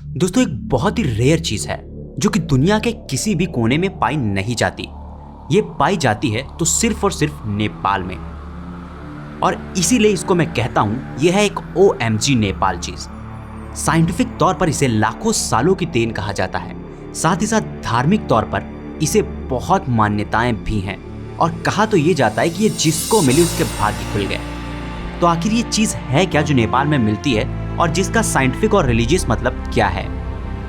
दोस्तों, एक बहुत ही रेयर चीज है जो कि दुनिया के किसी भी कोने में पाई नहीं जाती। ये पाई जाती है तो सिर्फ और सिर्फ नेपाल में, और इसीलिए इसको मैं कहता हूं यह है एक OMG नेपाल चीज। साइंटिफिक तौर पर इसे लाखों सालों की देन कहा जाता है, साथ ही साथ धार्मिक तौर पर इसे बहुत मान्यताएं भी हैं, और कहा तो ये जाता है कि ये जिसको मिली उसके भाग्य खुल गए। तो आखिर ये चीज है क्या जो नेपाल में मिलती है, और जिसका साइंटिफिक और रिलीजियस मतलब क्या है?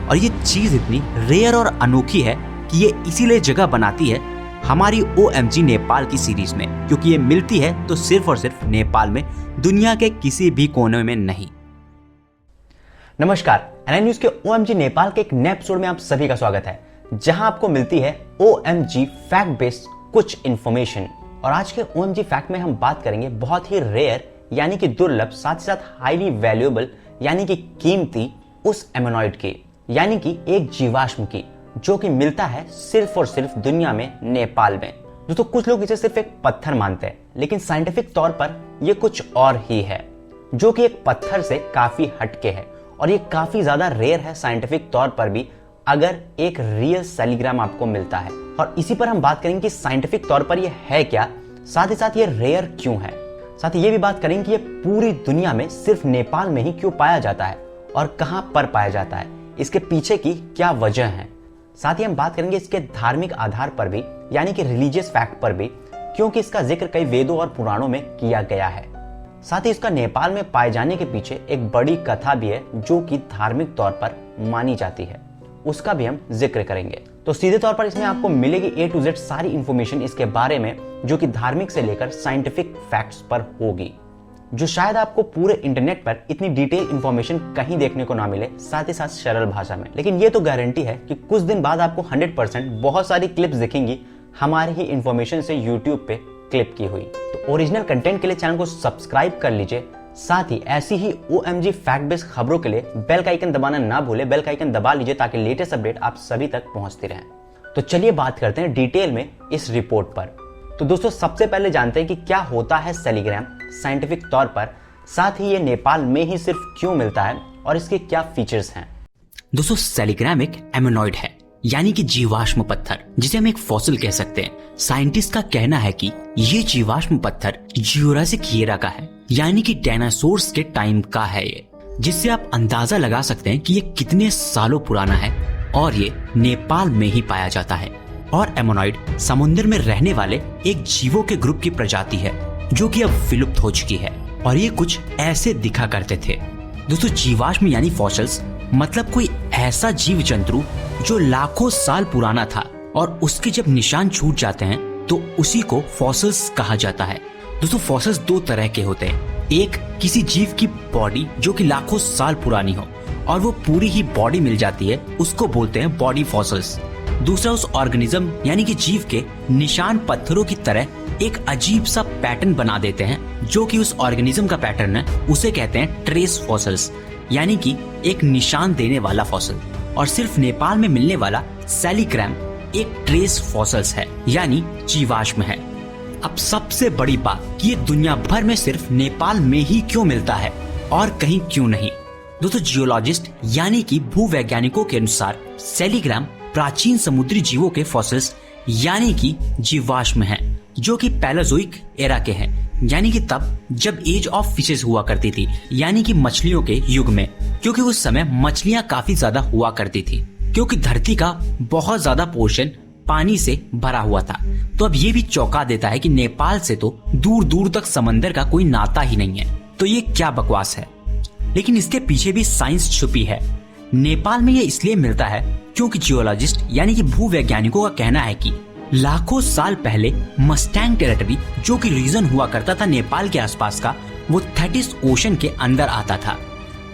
और ये चीज इतनी रेयर और अनोखी है कि ये इसीलिए जगह बनाती है हमारी OMG नेपाल की सीरीज में, क्योंकि ये मिलती है तो सिर्फ और सिर्फ नेपाल में, दुनिया के किसी भी कोने में नहीं। नमस्कार, NI न्यूज के OMG नेपाल के एक नए एपिसोड में आप सभी का स्वागत है, जहां आपको मिलती है OMG फैक्ट बेस्ड कुछ इंफॉर्मेशन। और आज के OMG फैक्ट में हम बात करेंगे बहुत ही रेयर यानी कि दुर्लभ, साथ ही साथ हाईली वैल्यूएबल यानी कि कीमती उस एमोनॉइड की, यानी कि एक जीवाश्म की, जो कि मिलता है सिर्फ और सिर्फ दुनिया में नेपाल में। दोस्तों, कुछ लोग इसे सिर्फ एक पत्थर मानते हैं, लेकिन साइंटिफिक तौर पर यह कुछ और ही है, जो कि एक पत्थर से काफी हटके है, और ये काफी ज्यादा रेयर है साइंटिफिक तौर पर भी, अगर एक रियल सेलीग्राम आपको मिलता है। और इसी पर हम बात करेंगे कि साइंटिफिक तौर पर यह है क्या, साथ ही साथ ये रेयर क्यों है। साथ ही ये भी बात करेंगे कि ये पूरी दुनिया में सिर्फ नेपाल में ही क्यों पाया जाता है और कहां पर पाया जाता है, इसके पीछे की क्या वजह है। साथ ही हम बात करेंगे इसके धार्मिक आधार पर भी, यानी कि रिलीजियस फैक्ट पर भी, क्योंकि इसका जिक्र कई वेदों और पुराणों में किया गया है। साथ ही इसका नेपाल में पाए जाने के पीछे एक बड़ी कथा भी है, जो कि धार्मिक तौर पर मानी जाती है, उसका भी हम जिक्र करेंगे। तो सीधे तौर पर इसमें आपको मिलेगी A to Z सारी इंफॉर्मेशन इसके बारे में, जो कि धार्मिक से लेकर साइंटिफिक फैक्ट्स पर होगी, जो शायद आपको पूरे इंटरनेट पर इतनी डिटेल इंफॉर्मेशन कहीं देखने को ना मिले, साथ ही साथ सरल भाषा में। लेकिन ये तो गारंटी है कि कुछ दिन बाद आपको 100% बहुत सारी क्लिप्स दिखेंगी हमारी ही इंफॉर्मेशन से यूट्यूब पे क्लिप की हुई। तो ओरिजिनल कंटेंट के लिए चैनल को सब्सक्राइब कर लीजिए, साथ ही ऐसी ही OMG फैक्ट बेस्ड खबरों के लिए बेल का आइकन दबाना ना भूलें। बेल का आइकन दबा लीजिए ताकि लेटेस्ट अपडेट आप सभी तक पहुंचती रहें। तो चलिए बात करते हैं डिटेल में इस रिपोर्ट पर। तो दोस्तों, सबसे पहले जानते हैं कि क्या होता है सेलीग्राम साइंटिफिक तौर पर, साथ ही ये नेपाल में ही सिर्फ क्यों मिलता है और इसके क्या फीचर्स हैं। दोस्तों, सेलीग्राम एक एमोनॉइड है, यानी कि जीवाश्म पत्थर, जिसे हम एक फॉसिल कह सकते हैं। साइंटिस्ट का कहना है कि ये जीवाश्म पत्थर ज्यूरासिक ईरा का है, यानी कि डायनासोर्स के टाइम का है ये, जिससे आप अंदाजा लगा सकते हैं कि ये कितने सालों पुराना है, और ये नेपाल में ही पाया जाता है। और एमोनॉइड समुद्र में रहने वाले एक जीवों के ग्रुप की प्रजाति है, जो कि अब विलुप्त हो चुकी है, और ये कुछ ऐसे दिखा करते थे। दोस्तों, जीवाश्म यानी फॉसिल्स मतलब कोई ऐसा जीव जंतु जो लाखों साल पुराना था, और उसके जब निशान छूट जाते हैं तो उसी को फॉसिल्स कहा जाता है। दोस्तों, फॉसिल्स दो तरह के होते हैं। एक किसी जीव की बॉडी जो कि लाखों साल पुरानी हो और वो पूरी ही बॉडी मिल जाती है, उसको बोलते हैं बॉडी फॉसिल्स। दूसरा उस ऑर्गेनिज्म यानी कि जीव के निशान पत्थरों की तरह एक अजीब सा पैटर्न बना देते हैं, जो कि उस ऑर्गेनिज्म का पैटर्न है, उसे कहते हैं ट्रेस फॉसिल्स, यानी कि एक निशान देने वाला फॉसिल। और सिर्फ नेपाल में मिलने वाला सेलीग्राम एक ट्रेस फॉसिल्स है, यानी जीवाश्म है। अब सबसे बड़ी बात कि ये दुनिया भर में सिर्फ नेपाल में ही क्यों मिलता है और कहीं क्यों नहीं। दोस्तों, जियोलॉजिस्ट यानी कि भूवैज्ञानिकों के अनुसार सेलीग्राम प्राचीन समुद्री जीवों के फॉसिल्स यानी कि जीवाश्म हैं, जो कि पैलेजोइक एरा के हैं, यानी कि तब जब एज ऑफ फिशेस हुआ करती थी, यानी कि मछलियों के युग में, क्योंकि उस समय मछलियां काफी ज्यादा हुआ करती थी, क्योंकि धरती का बहुत ज्यादा पोर्शन पानी से भरा हुआ था। तो अब ये भी चौंका देता है कि नेपाल से तो दूर दूर तक समंदर का कोई नाता ही नहीं है, तो ये क्या बकवास है। लेकिन इसके पीछे भी साइंस छुपी है। नेपाल में ये इसलिए मिलता है क्योंकि जियोलॉजिस्ट यानी कि भूवैज्ञानिकों का कहना है कि लाखों साल पहले मस्टैंग टेरिटरी, जो कि रीजन हुआ करता था नेपाल के आसपास का, वो थेटिस ओशन के अंदर आता था,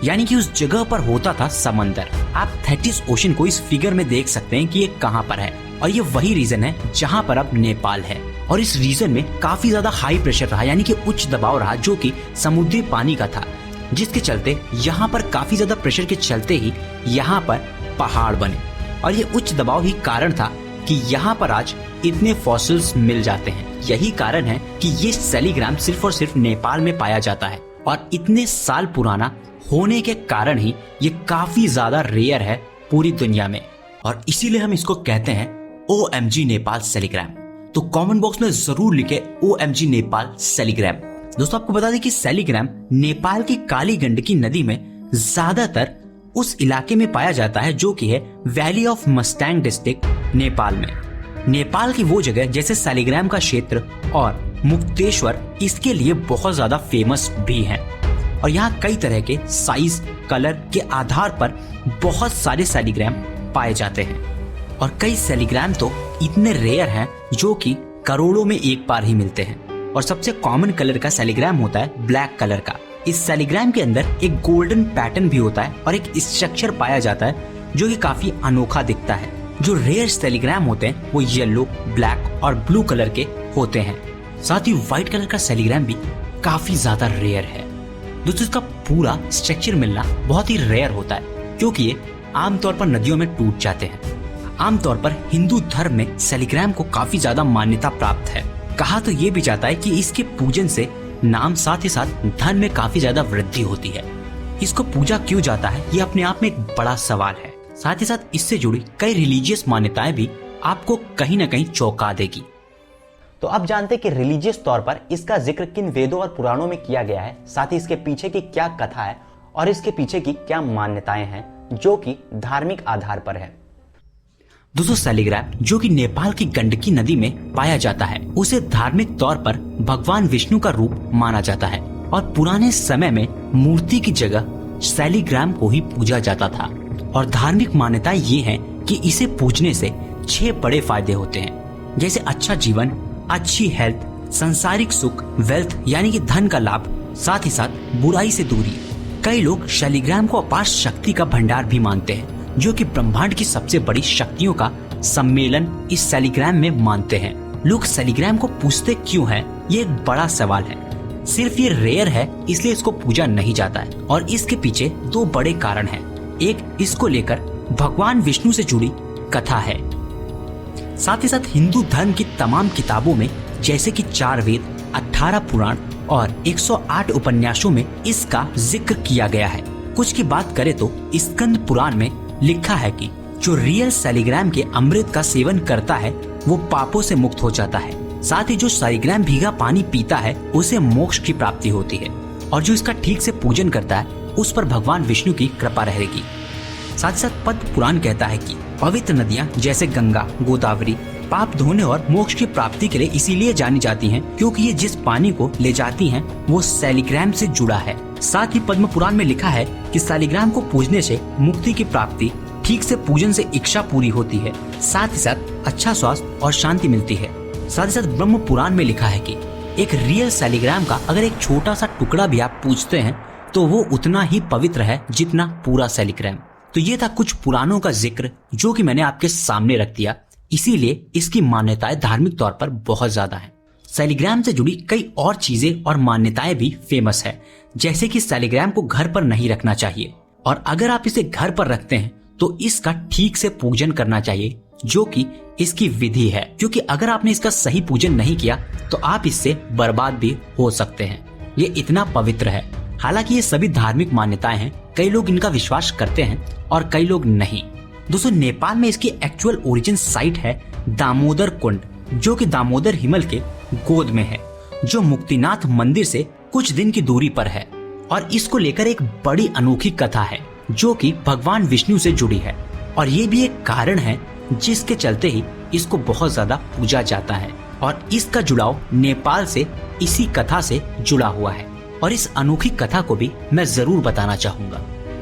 यानी कि उस जगह पर होता था समंदर। आप थेटिस ओशन को इस फिगर में देख सकते हैं कि ये कहां पर है, और ये वही रीजन है जहां पर अब नेपाल है। और इस रीजन में काफी ज्यादा हाई प्रेशर रहा, यानी कि उच्च दबाव रहा, जो कि समुद्री पानी का था, जिसके चलते यहाँ पर काफी ज्यादा प्रेशर के चलते ही यहाँ पर पहाड़ बने, और ये उच्च दबाव ही कारण था कि यहाँ पर आज इतने फॉसिल्स मिल जाते हैं। यही कारण है कि ये सेलीग्राम सिर्फ और सिर्फ नेपाल में पाया जाता है, और इतने साल पुराना होने के कारण ही ये काफी ज्यादा रेयर है पूरी दुनिया में, और इसीलिए हम इसको कहते हैं OMG नेपाल सैलिग्राम। तो कमेंट बॉक्स में जरूर लिखे OMG नेपाल सैलिग्राम। दोस्तों आपको बता दें कि सैलिग्राम नेपाल की काली गंडकी नदी में ज्यादातर उस इलाके में पाया जाता है जो कि है valley of Mustang district Nepal में। नेपाल की वो जगह जैसे सैलिग्राम का क्षेत्र और मुक्तेश्वर इसके लिए बहुत ज्यादा फेमस भी हैं, और यहाँ कई तरह के साइज कलर के आधार पर बहुत सारे सैलिग्राम पाए जाते हैं, और कई सैलिग्राम तो इतने रेयर हैं जो कि करोड़ों में एक बार ही मिलते हैं। और सबसे कॉमन कलर का सैलिग्राम होता है ब्लैक कलर का। इस सैलिग्राम के अंदर एक गोल्डन पैटर्न भी होता है और एक स्ट्रक्चर पाया जाता है जो कि काफी अनोखा दिखता है। जो रेयर सैलिग्राम होते हैं वो येलो, ब्लैक और ब्लू कलर के होते हैं। साथ ही व्हाइट कलर का सैलिग्राम भी काफी ज्यादा रेयर है। दोस्तों इसका पूरा स्ट्रक्चर मिलना बहुत ही रेयर होता है क्योंकि ये आमतौर पर नदियों में टूट जाते हैं। आमतौर पर हिंदू धर्म में सैलिग्राम को काफी ज्यादा मान्यता प्राप्त है। कहा तो ये भी जाता है कि इसके पूजन से नाम साथ ही साथ धन में काफी ज्यादा वृद्धि होती है। इसको पूजा क्यों जाता है ये अपने आप में एक बड़ा सवाल है। साथ ही साथ इससे जुड़ी कई रिलीजियस मान्यताएं भी आपको कहीं न कहीं चौंका देगी। तो आप जानते हैं कि रिलीजियस तौर पर इसका जिक्र किन वेदों और पुराणों में किया गया है, साथ ही इसके पीछे की क्या कथा है और इसके पीछे की क्या मान्यताएं हैं जो कि धार्मिक आधार पर है। दोस्तों सैलिग्राम जो कि नेपाल की गंडकी नदी में पाया जाता है उसे धार्मिक तौर पर भगवान विष्णु का रूप माना जाता है, और पुराने समय में मूर्ति की जगह सैलिग्राम को ही पूजा जाता था। और धार्मिक मान्यताएं ये हैं कि इसे पूजने से 6 बड़े फायदे होते हैं, जैसे अच्छा जीवन, अच्छी हेल्थ, सांसारिक सुख, वेल्थ यानी कि धन का लाभ, साथ ही साथ बुराई से दूरी। कई लोग सैलिग्राम को अपार शक्ति का भंडार भी मानते हैं, जो कि ब्रह्मांड की सबसे बड़ी शक्तियों का सम्मेलन इस सैलिग्राम में मानते हैं। लोग सैलिग्राम को पूजते क्यों हैं, ये एक बड़ा सवाल है। सिर्फ ये रेयर है इसलिए इसको पूजा नहीं जाता है, और इसके पीछे 2 बड़े कारण हैं। एक, इसको लेकर भगवान विष्णु से जुड़ी कथा है। साथ ही साथ हिंदू धर्म की तमाम किताबों में जैसे कि 4 वेद, 18 पुराण और 108 उपन्यासों में इसका जिक्र किया गया है। कुछ की बात करें तो स्कंद पुराण में लिखा है कि जो रियल सैलिग्राम के अमृत का सेवन करता है वो पापों से मुक्त हो जाता है। साथ ही जो सैलिग्राम भीगा पानी पीता है उसे मोक्ष की प्राप्ति होती है, और जो इसका ठीक से पूजन करता है उस पर भगवान विष्णु की कृपा रहेगी। साथ ही साथ पद्म पुराण कहता है कि पवित्र नदियां जैसे गंगा, गोदावरी पाप धोने और मोक्ष की प्राप्ति के लिए इसीलिए जानी जाती हैं क्योंकि ये जिस पानी को ले जाती हैं वो सैलिग्राम से जुड़ा है। साथ ही पद्म पुराण में लिखा है कि सैलिग्राम को पूजने से मुक्ति की प्राप्ति, ठीक से पूजन से इच्छा पूरी होती है, साथ ही साथ अच्छा स्वास्थ्य और शांति मिलती है। साथ ही साथ ब्रह्म पुराण में लिखा है कि एक रियल सैलिग्राम का अगर एक छोटा सा टुकड़ा भी आप पूजते हैं तो वो उतना ही पवित्र है जितना पूरा सैलिग्राम। तो ये था कुछ पुराणों का जिक्र जो कि मैंने आपके सामने रख दिया, इसीलिए इसकी मान्यताएं धार्मिक तौर पर बहुत ज्यादा हैं। सैलिग्राम से जुड़ी कई और चीजें और मान्यताएं भी फेमस है, जैसे कि सैलिग्राम को घर पर नहीं रखना चाहिए, और अगर आप इसे घर पर रखते हैं तो इसका ठीक से पूजन करना चाहिए, जो कि इसकी विधि है, क्योंकि अगर आपने इसका सही पूजन नहीं किया तो आप इससे बर्बाद भी हो सकते हैं। ये इतना पवित्र है। हालांकि ये सभी धार्मिक मान्यताएं हैं, कई लोग इनका विश्वास करते हैं और कई लोग नहीं। दोस्तों नेपाल में इसकी एक्चुअल ओरिजिन साइट है दामोदर कुंड, जो कि दामोदर हिमल के गोद में है, जो मुक्तिनाथ मंदिर से कुछ दिन की दूरी पर है। और इसको लेकर एक बड़ी अनोखी कथा है जो कि भगवान विष्णु से जुड़ी है, और ये भी एक कारण है जिसके चलते ही इसको बहुत ज्यादा पूजा जाता है, और इसका जुड़ाव नेपाल से इसी कथा से जुड़ा हुआ है। और इस अनोखी कथा को भी मैं जरूर बताना चाहूंगा।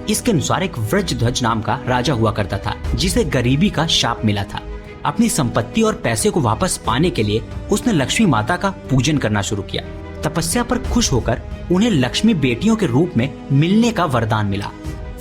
इसके अनुसार एक वज्रध्वज नाम का राजा हुआ करता था जिसे गरीबी का शाप मिला था। अपनी संपत्ति और पैसे को वापस पाने के लिए उसने लक्ष्मी माता का पूजन करना शुरू किया। तपस्या पर खुश होकर उन्हें लक्ष्मी बेटियों के रूप में मिलने का वरदान मिला।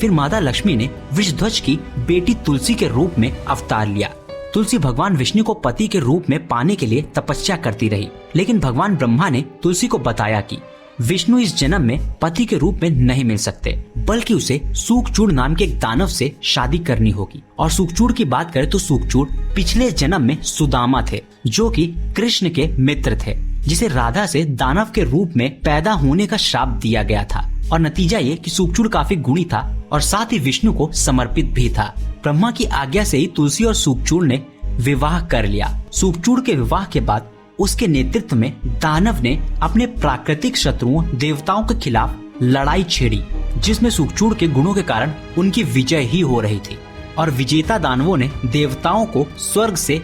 फिर माता लक्ष्मी ने वृषध्वज की बेटी तुलसी के रूप में अवतार लिया। तुलसी भगवान विष्णु को पति के रूप में पाने के लिए तपस्या करती रही, लेकिन भगवान ब्रह्मा ने तुलसी को बताया कि विष्णु इस जन्म में पति के रूप में नहीं मिल सकते, बल्कि उसे सूक्चूड़ नाम के एक दानव से शादी करनी होगी। और सूक्चूड़ की बात करें तो सूक्चूड़ पिछले जन्म में सुदामा थे, जो कि कृष्ण के मित्र थे, जिसे राधा से दानव के रूप में पैदा होने का श्राप दिया गया था। और नतीजा ये कि सूक्चूड़ काफी गुणी था और साथ ही विष्णु को समर्पित भी था। ब्रह्मा की आज्ञा से ही तुलसी और सूक्चूड़ ने विवाह कर लिया। सूक्चूड़ के विवाह के बाद उसके नेतृत्व में दानव ने अपने प्राकृतिक शत्रुओं देवताओं के खिलाफ लड़ाई छेड़ी, जिसमें सूक्चूड़ के गुणों के कारण उनकी विजय ही हो रही थी और विजेता दानवों ने देवताओं को स्वर्ग से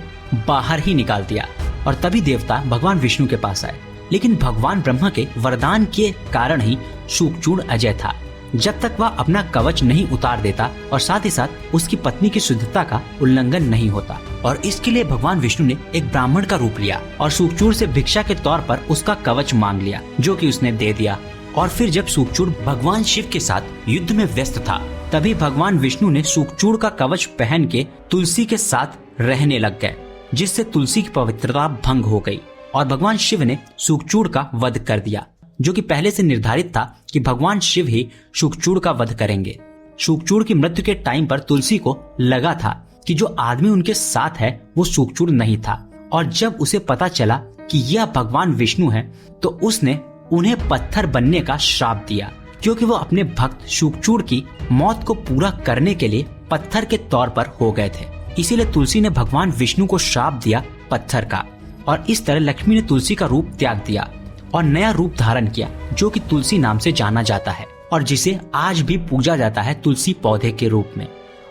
बाहर ही निकाल दिया और तभी देवता भगवान विष्णु के पास आए। लेकिन भगवान ब्रह्मा के वरदान के कारण ही सूक्चूड़ अजय था, जब तक वह अपना कवच नहीं उतार देता और साथ ही साथ उसकी पत्नी की शुद्धता का उल्लंघन नहीं होता। और इसके लिए भगवान विष्णु ने एक ब्राह्मण का रूप लिया और सूक्चूड़ से भिक्षा के तौर पर उसका कवच मांग लिया, जो कि उसने दे दिया। और फिर जब सूक्चूड़ भगवान शिव के साथ युद्ध में व्यस्त था, तभी भगवान विष्णु ने सूक्चूड़ का कवच पहन के तुलसी के साथ रहने लग गए, जिससे तुलसी की पवित्रता भंग हो गई और भगवान शिव ने सूक्चूड़ का वध कर दिया, जो कि पहले से निर्धारित था कि भगवान शिव ही सूक्चूड़ का वध करेंगे। सूक्चूड़ की मृत्यु के टाइम पर तुलसी को लगा था कि जो आदमी उनके साथ है वो सूक्चूड़ नहीं था, और जब उसे पता चला कि यह भगवान विष्णु है तो उसने उन्हें पत्थर बनने का श्राप दिया, क्योंकि वो अपने भक्त सूक्चूड़ की मौत को पूरा करने के लिए पत्थर के तौर पर हो गए थे। इसीलिए तुलसी ने भगवान विष्णु को श्राप दिया पत्थर का, और इस तरह लक्ष्मी ने तुलसी का रूप त्याग दिया और नया रूप धारण किया, जो कि तुलसी नाम से जाना जाता है और जिसे आज भी पूजा जाता है तुलसी पौधे के रूप में।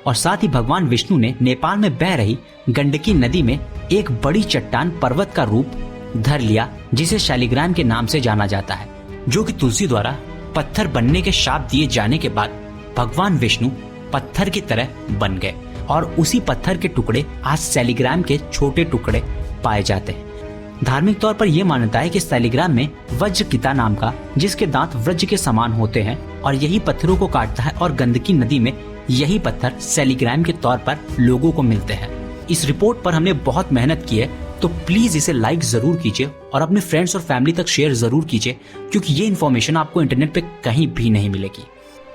और साथ ही भगवान विष्णु ने नेपाल में बह रही गंडकी नदी में एक बड़ी चट्टान पर्वत का रूप धर लिया, जिसे शालिग्राम के नाम से जाना जाता है, जो कि तुलसी द्वारा पत्थर बनने के शाप दिए जाने के बाद भगवान विष्णु पत्थर की तरह बन गए और उसी पत्थर के टुकड़े आज शालिग्राम के छोटे टुकड़े पाए जाते हैं। धार्मिक तौर पर यह मान्यता है कि शालिग्राम में वज्रकिता नाम का, जिसके दांत वज्र के समान होते हैं और यही पत्थरों को काटता है, और गंडकी नदी में यही पत्थर शालिग्राम के तौर पर लोगों को मिलते हैं। इस रिपोर्ट पर हमने बहुत मेहनत की है, तो प्लीज इसे लाइक जरूर कीजिए और अपने फ्रेंड्स और फैमिली तक शेयर जरूर कीजिए, क्योंकि ये इन्फॉर्मेशन आपको इंटरनेट पे कहीं भी नहीं मिलेगी।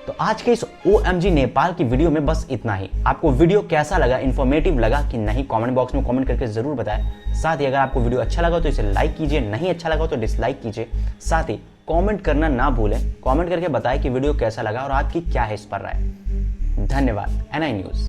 तो आज के इस OMG नेपाल की वीडियो में बस इतना ही। आपको वीडियो कैसा लगा, इन्फॉर्मेटिव लगा कि नहीं, कमेंट बॉक्स में कमेंट करके जरूर बताएं। साथ ही अगर आपको वीडियो अच्छा लगा तो इसे लाइक कीजिए, नहीं अच्छा लगा तो डिसलाइक कीजिए। साथ ही कमेंट करना ना भूलें, कमेंट करके बताएं कि वीडियो कैसा लगा और आपकी क्या है इस पर राय। धन्यवाद। NI news.